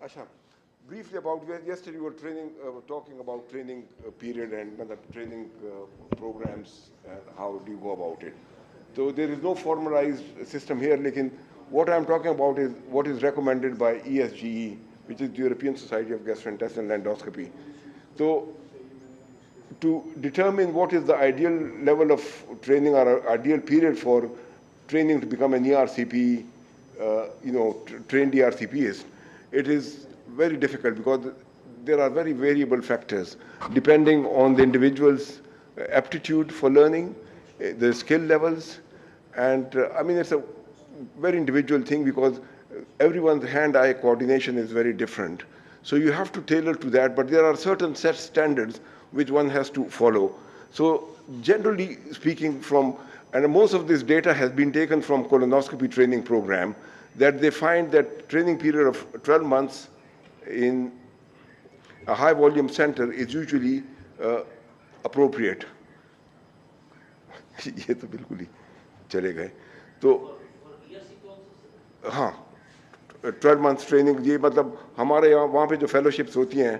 Asha, briefly about yesterday we were talking about training period and training programs and how do you go about it. So there is no formalized system here. Lekin what I'm talking about is what is recommended by ESGE, which is the European Society of Gastrointestinal Endoscopy. So to determine what is the ideal level of training or ideal period for training to become an ERCP, trained ERCPist, it is very difficult because there are very variable factors depending on the individual's aptitude for learning, the skill levels, and it's a very individual thing because everyone's hand-eye coordination is very different. So you have to tailor to that, but there are certain set standards which one has to follow. So generally speaking and most of this data has been taken from colonoscopy training program, that they find that training period of 12 months in a high volume center is usually appropriate. ये तो बिल्कुल ही चले गए तो हाँ 12 months training ये मतलब हमारे यहाँ वहाँ पे जो फेलोशिप्स होती हैं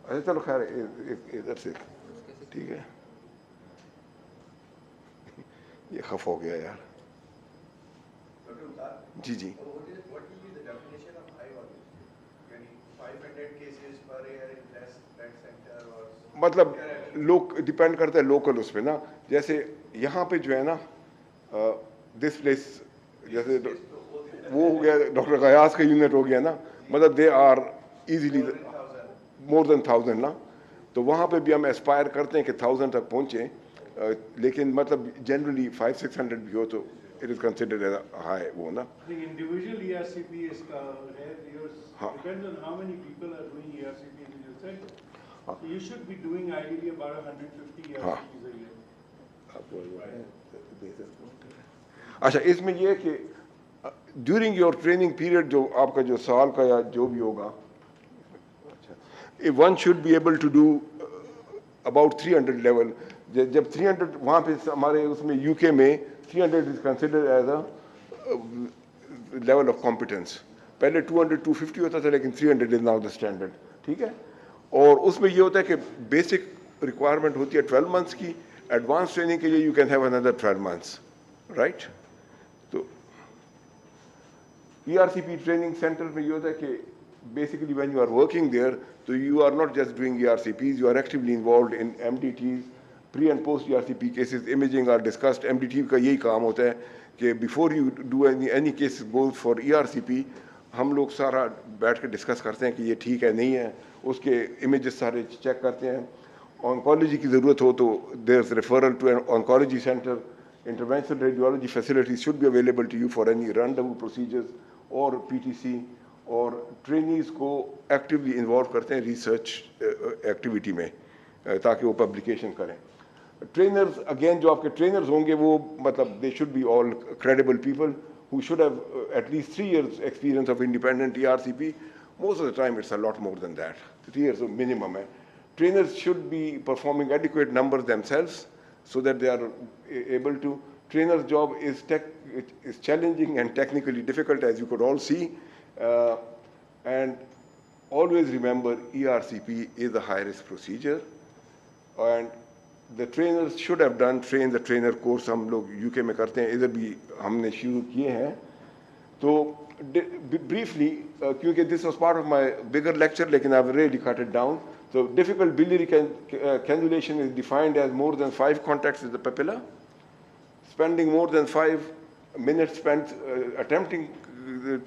अच्छा चलो खैर इधर से ठीक है ये खफ हो गया यार जी जी मतलब लोग डिपेंड करता है लोकल उस पे ना जैसे यहाँ पे जो है ना दिस प्लेस जैसे वो हो गया डॉक्टर गयास का यूनिट हो गया ना मतलब they are easily more than 1000 ना तो वहाँ पे भी हम एस्पायर करते हैं कि 1000 तक पहुँचे लेकिन मतलब जनरली 500-600 भी हो तो it is considered as a high वो ना I think individual ERCP is depends on how many people are doing ERCP in your center. So you should be doing ideally about 150 ERCPs a year. अच्छा इसमें ये है कि during your training period जो आपका जो साल का या जो भी होगा one should be able to do about 300 level जब 300 वहाँ पे हमारे उसमें यूके में 300 is considered as a level of competence पहले 200-250 होता था लेकिन 300 इज नाउ द स्टैंडर्ड ठीक है और उसमें ये होता है कि बेसिक रिक्वायरमेंट होती है 12 मंथ्स की एडवांस ट्रेनिंग के लिए you can have another 12 months right तो ERCP ट्रेनिंग सेंटर में ये होता है कि basically when you are working there so you are not just doing ERCPs you are actively involved in MDTs pre and post ERCP cases imaging are discussed MDT का यही काम होता है कि before you do any case goes for ERCP हम लोग सारा बैठ के डिस्कस करते हैं कि ये ठीक है नहीं है उसके इमेजेस सारे चेक करते हैं ऑन्कोलॉजी की ज़रूरत हो तो there is referral to an oncology centre interventional radiology facilities should be available to you for any random procedures और PTC और ट्रेनीज़ को एक्टिवली इन्वॉल्व करते हैं रिसर्च एक्टिविटी में ताकि वो पब्लिकेशन करें ट्रेनर्स अगेन जो आपके ट्रेनर्स होंगे वो मतलब they should be all credible people who should have at least 3 years experience of independent ERCP. Most of the time it's a lot more than that. 3 years minimum. Trainers should be performing adequate numbers themselves so that they are able to. Trainer's job is challenging and technically difficult as you could all see. And always remember ERCP is a high risk procedure and the trainers should have train the trainer course हम लोग UK में करते हैं इधर भी हमने शुरू किए हैं तो briefly क्योंकि this was part of my bigger lecture लेकिन I've really cut it down so difficult biliary cannulation is defined as more than 5 contacts with the papilla spending more than 5 minutes spent attempting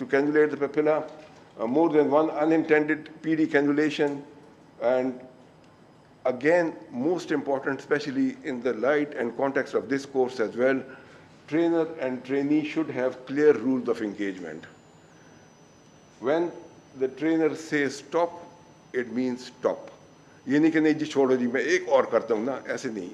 to cannulate the papilla more than one unintended PD cannulation and again, most important, especially in the light and context of this course as well, trainer and trainee should have clear rules of engagement. When the trainer says stop, it means stop. ये नहीं कि नहीं जी छोड़ो जी मैं एक और करता हूँ ना ऐसे नहीं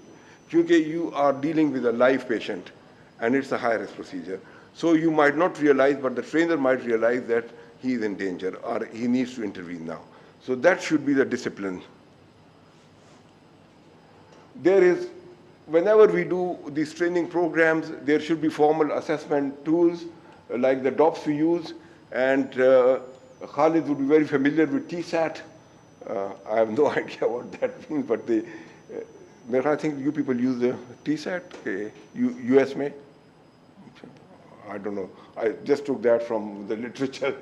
क्योंकि you are dealing with a live patient and it's a high risk procedure. So you might not realize, but the trainer might realize that he is in danger or he needs to intervene now. So that should be the discipline. There is, whenever we do these training programs, there should be formal assessment tools like the DOPS we use, and Khalid would be very familiar with TSAT. I have no idea what that means, but I think you people use the TSAT, US may? I don't know. I just took that from the literature.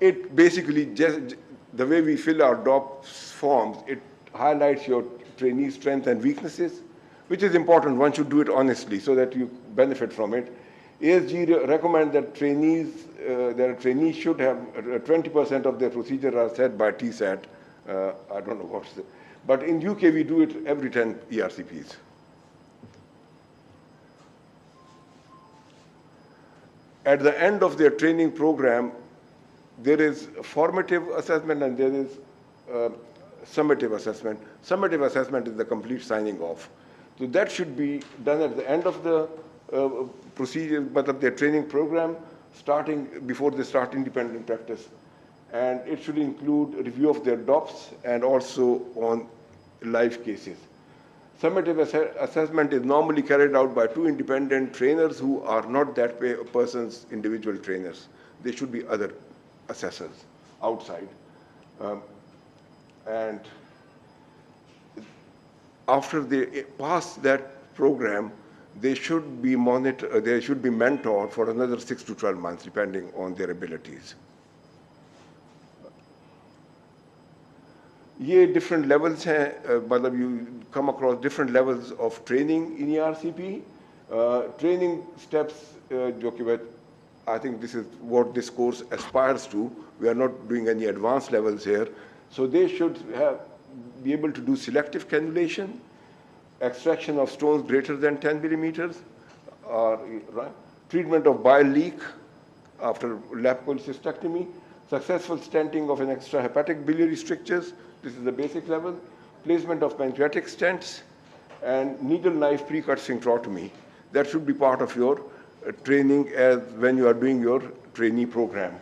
It basically just, the way we fill our DOPS forms, it highlights your trainee strengths and weaknesses, which is important. One should do it honestly so that you benefit from it. ASG recommend that trainees should have 20% of their procedures are set by TSAT. I don't know what's the, but in UK we do it every 10 ERCPs. At the end of their training program, there is formative assessment and there is summative assessment. Summative assessment is the complete signing off. So that should be done at the end of the procedure, but of their training program, starting before they start independent practice. And it should include a review of their DOPS and also on live cases. Summative assessment is normally carried out by 2 independent trainers who are not that person's individual trainers. They should be other assessors outside. And after they pass that program, they should be monitored, they should be mentored for another 6 to 12 months, depending on their abilities. ये different levels हैं, मतलब you come across different levels of training in ERCP. Training steps, जो कि I think this is what this course aspires to. We are not doing any advanced levels here. So they should be able to do selective cannulation, extraction of stones greater than 10 millimeters, right? Treatment of bile leak after lap cholecystectomy, successful stenting of an extrahepatic biliary strictures. This is the basic level. Placement of pancreatic stents and needle knife pre-cut sphincterotomy. That should be part of your training as when you are doing your trainee program.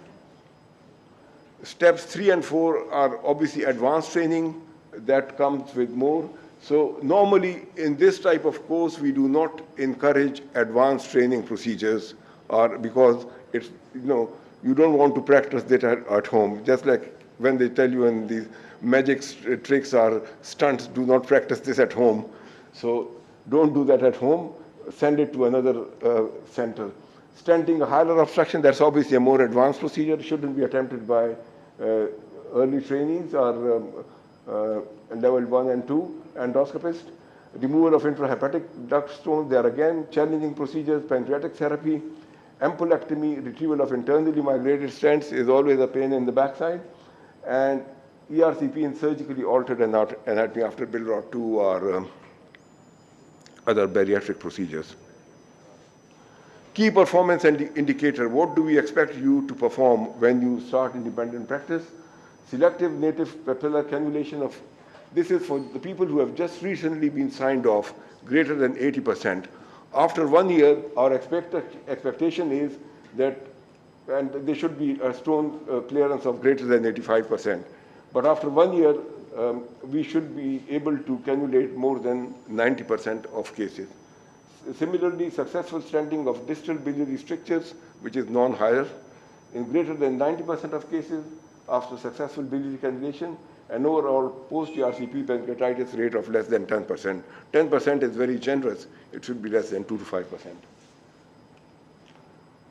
Steps 3 and 4 are obviously advanced training that comes with more. So normally in this type of course, we do not encourage advanced training procedures because it's, you don't want to practice that at home. Just like when they tell you in these magic tricks or stunts, do not practice this at home. So don't do that at home. Send it to another center. Stenting a hilar obstruction, that's obviously a more advanced procedure. It shouldn't be attempted by early trainees or level 1 and 2 endoscopists. Removal of intrahepatic duct stones, they are again challenging procedures. Pancreatic therapy, ampulectomy, retrieval of internally migrated stents is always a pain in the backside. And ERCP in surgically altered anatomy after Billrod 2 or other bariatric procedures. Key performance indicator, what do we expect you to perform when you start independent practice? Selective native papillar cannulation of, this is for the people who have just recently been signed off, greater than 80%. After 1 year, our expectation is that, and there should be a stone clearance of greater than 85%. But after 1 year, we should be able to cannulate more than 90% of cases. Similarly, successful stenting of distal biliary strictures, which is non-hilar, in greater than 90% of cases after successful biliary cannulation, and overall post-ERCP pancreatitis rate of less than 10%. 10% is very generous. It should be less than 2 to 5%.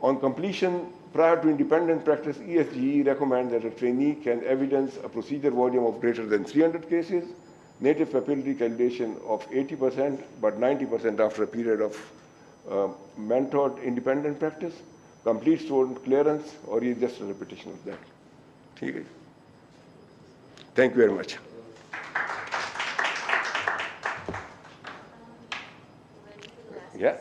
On completion, prior to independent practice, ESGE recommends that a trainee can evidence a procedure volume of greater than 300 cases, native papillary cannulation of 80%, but 90% after a period of mentored independent practice, complete stone clearance, or is just a repetition of that. Okay. Thank you very much. Yeah.